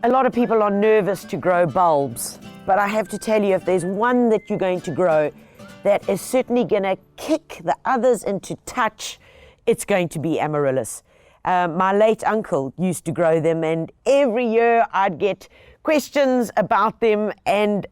A lot of people are nervous to grow bulbs, but I have to tell you, if there's one that you're going to grow that is certainly going to kick the others into touch, it's going to be Amaryllis. My late uncle used to grow them, and every year I'd get questions about them, and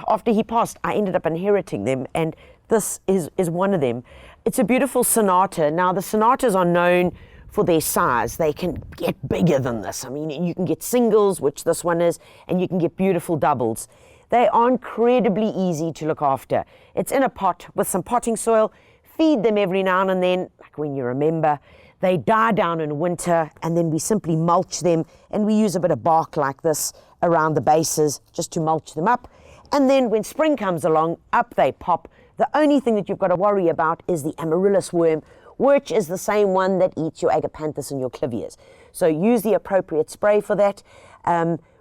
after he passed, I ended up inheriting them, and this is one of them. It's a beautiful Sonata. Now, the Sonatas are known for their size. They can get bigger than this. I mean, you can get singles, which this one is, and you can get beautiful doubles. They are incredibly easy to look after. It's in a pot with some potting soil. Feed them every now and then, like when you remember. They die down in winter, and then we simply mulch them, and we use a bit of bark like this around the bases just to mulch them up. And then when spring comes along, up they pop. The only thing that you've got to worry about is the Amaryllis worm, which is the same one that eats your agapanthus and your clivias. So use the appropriate spray for that,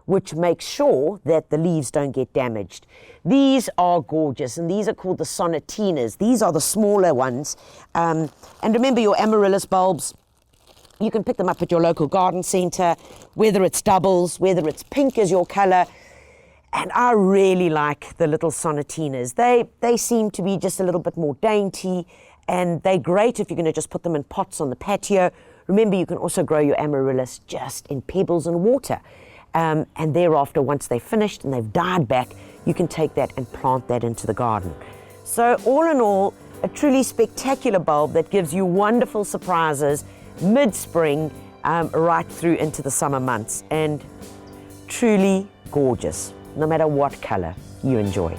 which makes sure that the leaves don't get damaged. These are gorgeous, and these are called the Sonatinas. These are the smaller ones. And remember, your Amaryllis bulbs, you can pick them up at your local garden centre, whether it's doubles, whether it's pink as your colour. And I really like the little Sonatinas. They seem to be just a little bit more dainty, and they're great if you're going to just put them in pots on the patio. Remember, you can also grow your Amaryllis just in pebbles and water. And thereafter, once they've finished and they've died back, you can take that and plant that into the garden. So all in all, a truly spectacular bulb that gives you wonderful surprises mid-spring right through into the summer months, and truly gorgeous, no matter what color you enjoy.